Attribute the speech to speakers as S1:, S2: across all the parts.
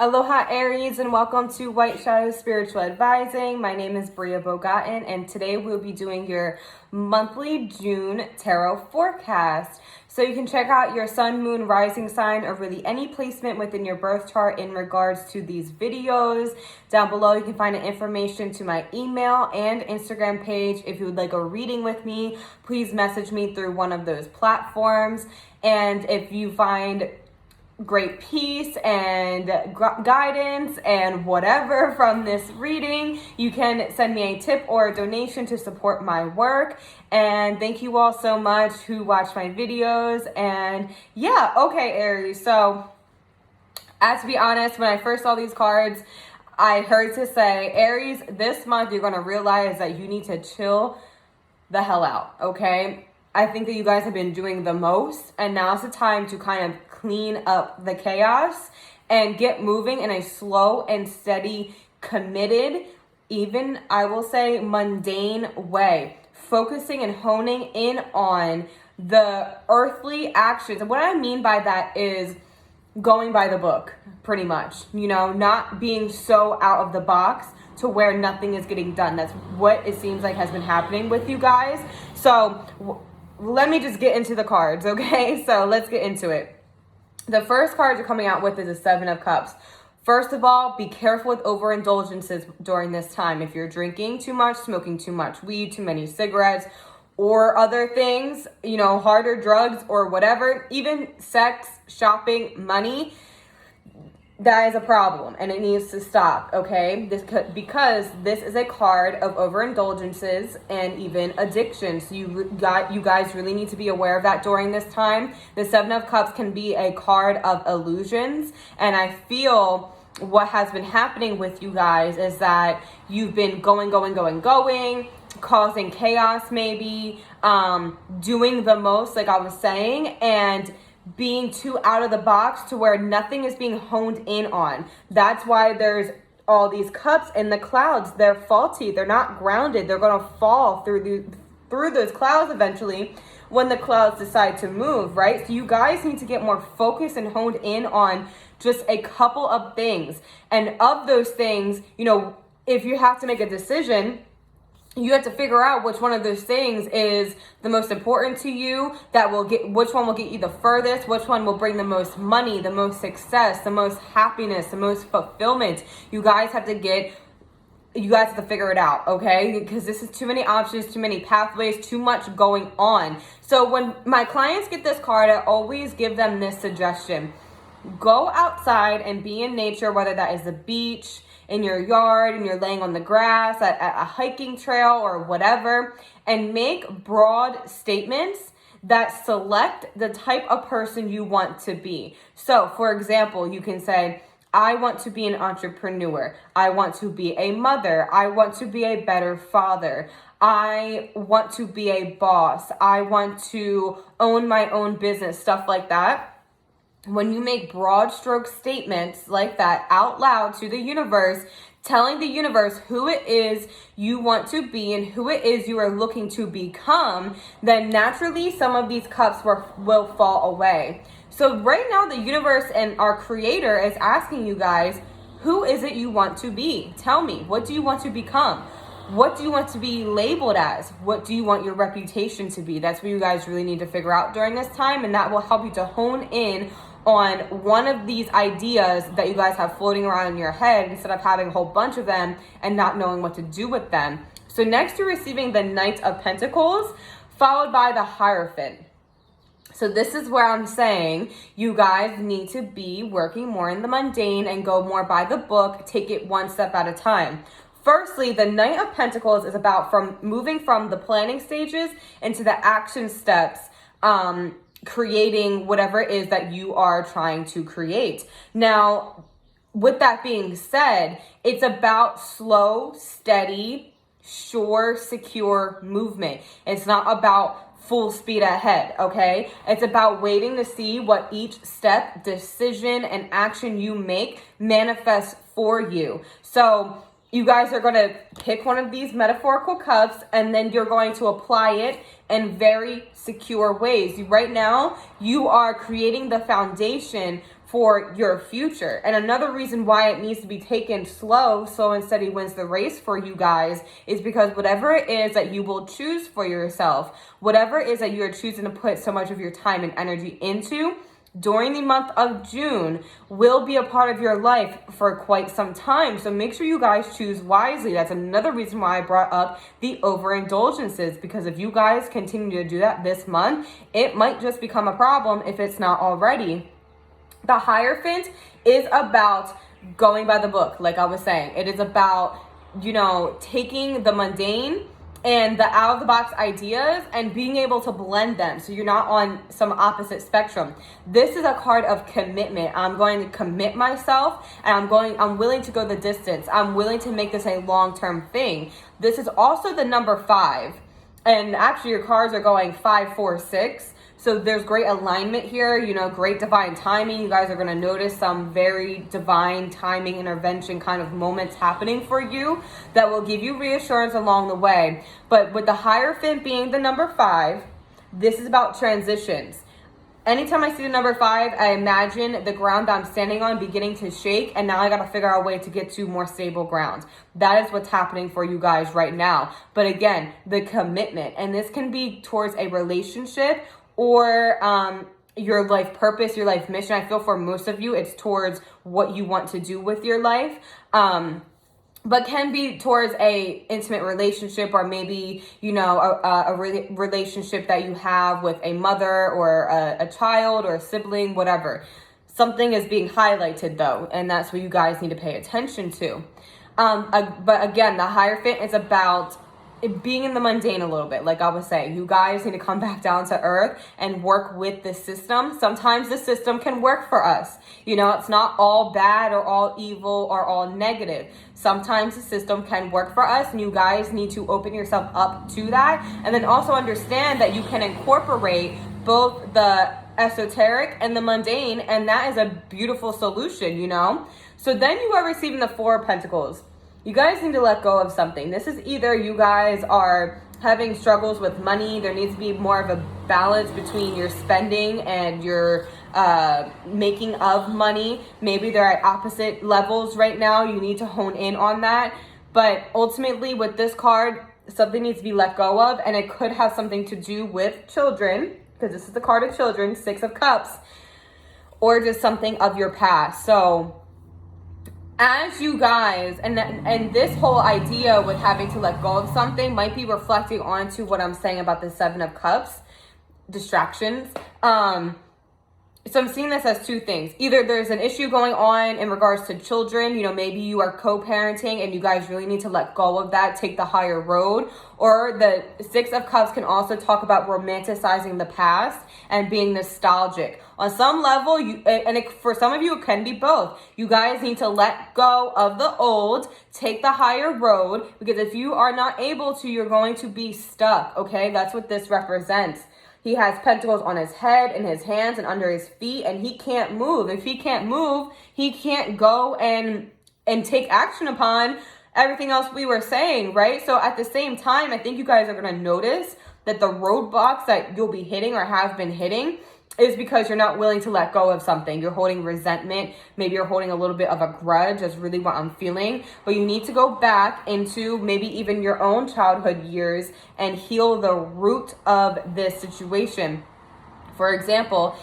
S1: Aloha Aries, and welcome to White Shadow Spiritual Advising. My name is BriaBogatin, and today we'll be doing your monthly June tarot forecast. So you can check out your sun, moon, rising sign, or really any placement within your birth chart in regards to these videos. Down below you can find information to my email and Instagram page. If you would like a reading with me, please message me through one of those platforms. And if you find great peace and guidance and whatever from this reading, you can send me a tip or a donation to support my work. And thank you all so much who watch my videos. And yeah, okay, Aries. So I have to be honest, when I first saw these cards, I heard to say, Aries, this month you're going to realize that you need to chill the hell out, okay? I think that you guys have been doing the most, and now's the time to kind of clean up the chaos and get moving in a slow and steady, committed, even, I will say, mundane way. Focusing and honing in on the earthly actions. And what I mean by that is going by the book, pretty much. You know, not being so out of the box to where nothing is getting done. That's what it seems like has been happening with you guys. So let me just get into the cards, okay? So let's get into it. The first card you're coming out with is a Seven of Cups. First of all, be careful with overindulgences during this time. If you're drinking too much, smoking too much weed, too many cigarettes, or other things, you know, harder drugs or whatever, even sex, shopping, money, that is a problem and it needs to stop, okay? Because this is a card of overindulgences and even addictions. So you guys really need to be aware of that during this time. The Seven of Cups can be a card of illusions, and I feel what has been happening with you guys is that you've been going, causing chaos maybe, doing the most, like I was saying, and being too out of the box to where nothing is being honed in on. That's why there's all these cups in the clouds. They're faulty. They're not grounded. They're going to fall through those clouds eventually when the clouds decide to move, right? So you guys need to get more focused and honed in on just a couple of things. And of those things, you know, if you have to make a decision, you have to figure out which one of those things is the most important to you, which one will get you the furthest, which one will bring the most money, the most success, the most happiness, the most fulfillment. You guys have to figure it out, okay? Because this is too many options, too many pathways, too much going on. So when my clients get this card, I always give them this suggestion. Go outside and be in nature, whether that is the beach, in your yard, and you're laying on the grass, at a hiking trail or whatever, and make broad statements that select the type of person you want to be. So for example, you can say, I want to be an entrepreneur. I want to be a mother. I want to be a better father. I want to be a boss. I want to own my own business, stuff like that. When you make broad stroke statements like that out loud to the universe, telling the universe who it is you want to be and who it is you are looking to become, then naturally some of these cups will fall away. So right now the universe and our creator is asking you guys, who is it you want to be? Tell me, what do you want to become? What do you want to be labeled as? What do you want your reputation to be? That's what you guys really need to figure out during this time, and that will help you to hone in on one of these ideas that you guys have floating around in your head instead of having a whole bunch of them and not knowing what to do with them. So next you're receiving the Knight of Pentacles, followed by the Hierophant. So this is where I'm saying you guys need to be working more in the mundane and go more by the book, take it one step at a time. Firstly, the Knight of Pentacles is about moving from the planning stages into the action steps, creating whatever it is that you are trying to create. Now, with that being said, it's about slow, steady, sure, secure movement. It's not about full speed ahead, okay? It's about waiting to see what each step, decision, and action you make manifests for you. So you guys are going to pick one of these metaphorical cups, and then you're going to apply it in very secure ways. Right now, you are creating the foundation for your future. And another reason why it needs to be taken slow and steady wins the race for you guys is because whatever it is that you will choose for yourself, whatever it is that you're choosing to put so much of your time and energy into during the month of June will be a part of your life for quite some time. So make sure you guys choose wisely. That's another reason why I brought up the overindulgences, because if you guys continue to do that this month, it might just become a problem if it's not already. The Hierophant is about going by the book, like I was saying. It is about, taking the mundane and the out-of-the-box ideas and being able to blend them so you're not on some opposite spectrum. This is a card of commitment. I'm going to commit myself, and I'm willing to go the distance. I'm willing to make this a long-term thing. This is also the number 5. And actually your cards are going 5, 4, 6. So there's great alignment here, great divine timing. You guys are going to notice some very divine timing intervention kind of moments happening for you that will give you reassurance along the way. But with the Hierophant being the number 5, this is about transitions. Anytime I see the number 5, I imagine the ground I'm standing on beginning to shake, and now I got to figure out a way to get to more stable ground. That is what's happening for you guys right now. But again, the commitment, and this can be towards a relationship or your life purpose, your life mission. I feel for most of you, it's towards what you want to do with your life. But can be towards a intimate relationship, or maybe, a relationship that you have with a mother or a child or a sibling, whatever. Something is being highlighted though, and that's what you guys need to pay attention to. But again, the Hierophant is about being in the mundane a little bit. Like I was saying, you guys need to come back down to earth and work with the system. Sometimes the system can work for us. It's not all bad or all evil or all negative. Sometimes the system can work for us, and you guys need to open yourself up to that. And then also understand that you can incorporate both the esoteric and the mundane, and that is a beautiful solution, So then you are receiving the 4 of Pentacles. You guys need to let go of something. This is either you guys are having struggles with money. There needs to be more of a balance between your spending and your making of money. Maybe they're at opposite levels right now. You need to hone in on that. But ultimately with this card, something needs to be let go of, and it could have something to do with children, because this is the card of children, 6 of Cups, or just something of your past. So as you guys, and this whole idea with having to let go of something might be reflecting onto what I'm saying about the 7 of Cups, distractions. So I'm seeing this as 2 things. Either there's an issue going on in regards to children, maybe you are co-parenting and you guys really need to let go of that, take the higher road. Or the 6 of Cups can also talk about romanticizing the past and being nostalgic. On some level, for some of you, it can be both. You guys need to let go of the old, take the higher road, because if you are not able to, you're going to be stuck, okay? That's what this represents. He has pentacles on his head, in his hands, and under his feet, and he can't move. If he can't move, he can't go and take action upon everything else we were saying, right? So at the same time, I think you guys are going to notice that the roadblocks that you'll be hitting or have been hitting is because you're not willing to let go of something. You're holding resentment. Maybe you're holding a little bit of a grudge. That's really what I'm feeling. But you need to go back into maybe even your own childhood years and heal the root of this situation. For example,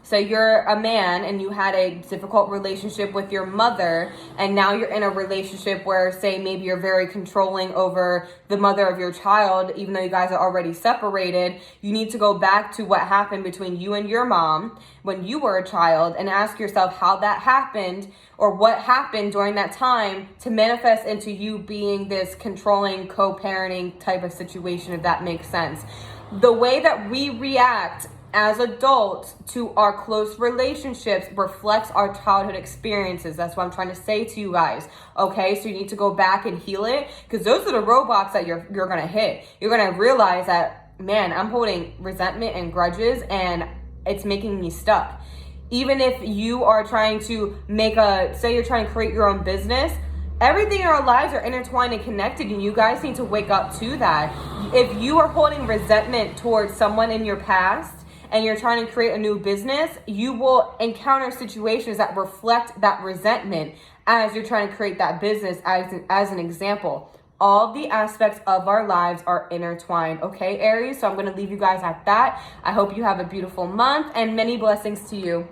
S1: say you're a man and you had a difficult relationship with your mother, and now you're in a relationship where, say, maybe you're very controlling over the mother of your child, even though you guys are already separated. You need to go back to what happened between you and your mom when you were a child and ask yourself how that happened, or what happened during that time to manifest into you being this controlling, co-parenting type of situation, if that makes sense. The way that we react as adults to our close relationships reflects our childhood experiences. That's what I'm trying to say to you guys. Okay, so you need to go back and heal it, because those are the roadblocks that you're gonna hit. You're gonna realize that, man, I'm holding resentment and grudges, and it's making me stuck. Even if you are trying to say you're trying to create your own business, everything in our lives are intertwined and connected, and you guys need to wake up to that. If you are holding resentment towards someone in your past, and you're trying to create a new business, you will encounter situations that reflect that resentment as you're trying to create that business. As an example, all the aspects of our lives are intertwined, okay, Aries? So I'm going to leave you guys at that. I hope you have a beautiful month and many blessings to you.